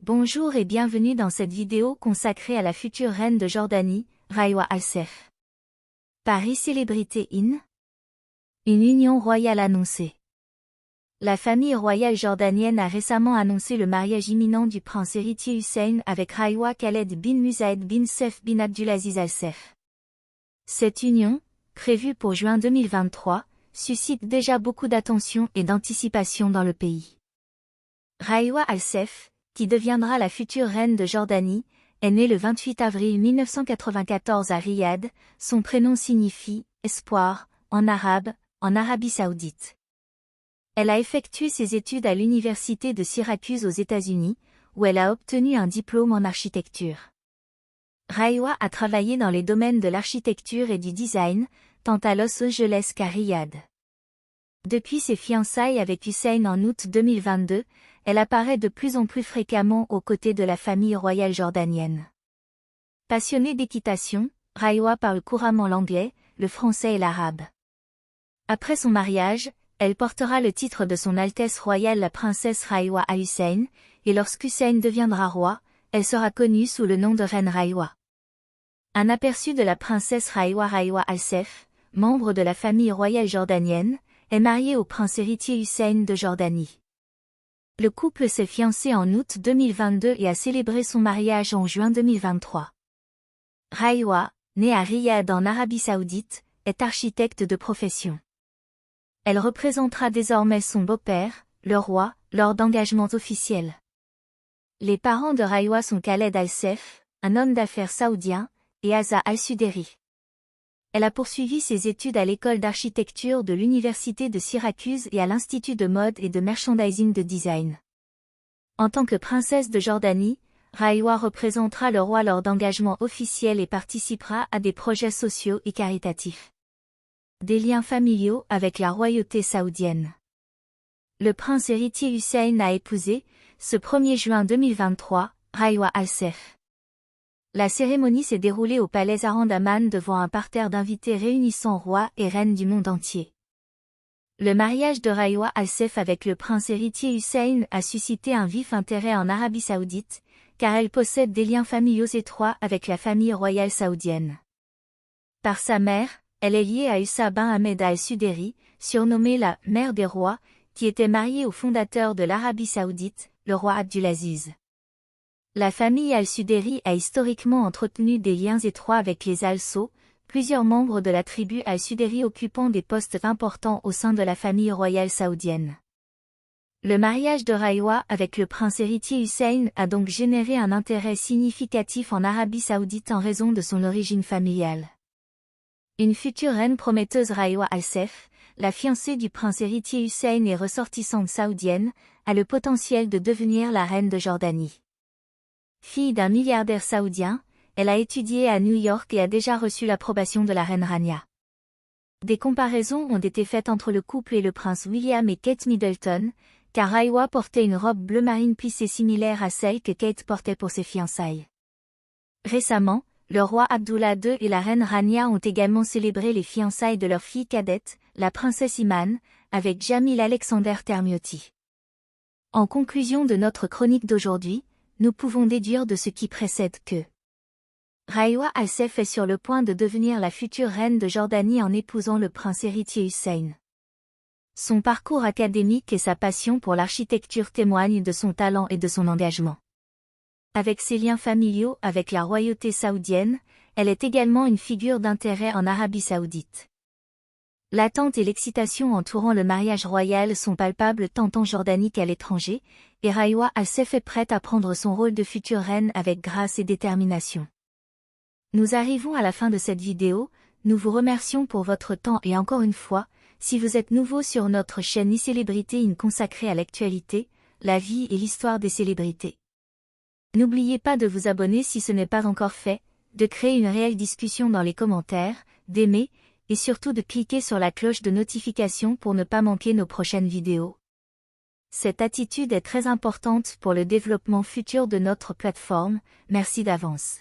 Bonjour et bienvenue dans cette vidéo consacrée à la future reine de Jordanie, Raywa Al-Saif. Paris Célébrité In. Une union royale annoncée. La famille royale jordanienne a récemment annoncé le mariage imminent du prince héritier Hussein avec Raywa Khaled bin Musaid bin Saif bin Abdulaziz Al-Saif. Cette union, prévue pour juin 2023, suscite déjà beaucoup d'attention et d'anticipation dans le pays. Raywa Al-Saif, qui deviendra la future reine de Jordanie, est née le 28 avril 1994 à Riyad. Son prénom signifie « espoir » en arabe, en Arabie Saoudite. Elle a effectué ses études à l'université de Syracuse aux États-Unis, où elle a obtenu un diplôme en architecture. Raywa a travaillé dans les domaines de l'architecture et du design, tant à Los Angeles qu'à Riyad. Depuis ses fiançailles avec Hussein en août 2022, elle apparaît de plus en plus fréquemment aux côtés de la famille royale jordanienne. Passionnée d'équitation, Raywa parle couramment l'anglais, le français et l'arabe. Après son mariage, elle portera le titre de son Altesse royale la princesse Raywa Al-Hussein, et lorsqu'Hussein deviendra roi, elle sera connue sous le nom de reine Raywa. Un aperçu de la princesse Raywa Al-Saif, membre de la famille royale jordanienne, est mariée au prince héritier Hussein de Jordanie. Le couple s'est fiancé en août 2022 et a célébré son mariage en juin 2023. Raywa, née à Riyad en Arabie Saoudite, est architecte de profession. Elle représentera désormais son beau-père, le roi, lors d'engagements officiels. Les parents de Raywa sont Khaled Al-Saif, un homme d'affaires saoudien, et Asa Al-Suderi. Elle a poursuivi ses études à l'école d'architecture de l'université de Syracuse et à l'Institut de mode et de merchandising de design. En tant que princesse de Jordanie, Raywa représentera le roi lors d'engagements officiels et participera à des projets sociaux et caritatifs. Des liens familiaux avec la royauté saoudienne. Le prince héritier Hussein a épousé, ce 1er juin 2023, Raywa Al-Saif. La cérémonie s'est déroulée au palais Arand Amman devant un parterre d'invités réunissant rois et reines du monde entier. Le mariage de Raywa Al-Saif avec le prince héritier Hussein a suscité un vif intérêt en Arabie Saoudite, car elle possède des liens familiaux étroits avec la famille royale saoudienne. Par sa mère, elle est liée à Issa bin Ahmed Al-Suderi, surnommée la « mère des rois », qui était mariée au fondateur de l'Arabie Saoudite, le roi Abdulaziz. La famille Al-Suderi a historiquement entretenu des liens étroits avec les Al-Saud, plusieurs membres de la tribu Al-Suderi occupant des postes importants au sein de la famille royale saoudienne. Le mariage de Raywa avec le prince héritier Hussein a donc généré un intérêt significatif en Arabie Saoudite en raison de son origine familiale. Une future reine prometteuse Raywa Al-Saif, la fiancée du prince héritier Hussein et ressortissante saoudienne, a le potentiel de devenir la reine de Jordanie. Fille d'un milliardaire saoudien, elle a étudié à New York et a déjà reçu l'approbation de la reine Rania. Des comparaisons ont été faites entre le couple et le prince William et Kate Middleton, car Raywa portait une robe bleu marine plissée similaire à celle que Kate portait pour ses fiançailles. Récemment, le roi Abdullah II et la reine Rania ont également célébré les fiançailles de leur fille cadette, la princesse Iman, avec Jamil Alexander Termiotti. En conclusion de notre chronique d'aujourd'hui, nous pouvons déduire de ce qui précède que Raywa Al-Saif est sur le point de devenir la future reine de Jordanie en épousant le prince héritier Hussein. Son parcours académique et sa passion pour l'architecture témoignent de son talent et de son engagement. Avec ses liens familiaux avec la royauté saoudienne, elle est également une figure d'intérêt en Arabie Saoudite. L'attente et l'excitation entourant le mariage royal sont palpables tant en Jordanie qu'à l'étranger, et Raywa Al-Saif est prête à prendre son rôle de future reine avec grâce et détermination. Nous arrivons à la fin de cette vidéo, nous vous remercions pour votre temps et encore une fois, si vous êtes nouveau sur notre chaîne e-Célébrité In consacrée à l'actualité, la vie et l'histoire des célébrités. N'oubliez pas de vous abonner si ce n'est pas encore fait, de créer une réelle discussion dans les commentaires, d'aimer, et surtout de cliquer sur la cloche de notification pour ne pas manquer nos prochaines vidéos. Cette attitude est très importante pour le développement futur de notre plateforme, merci d'avance.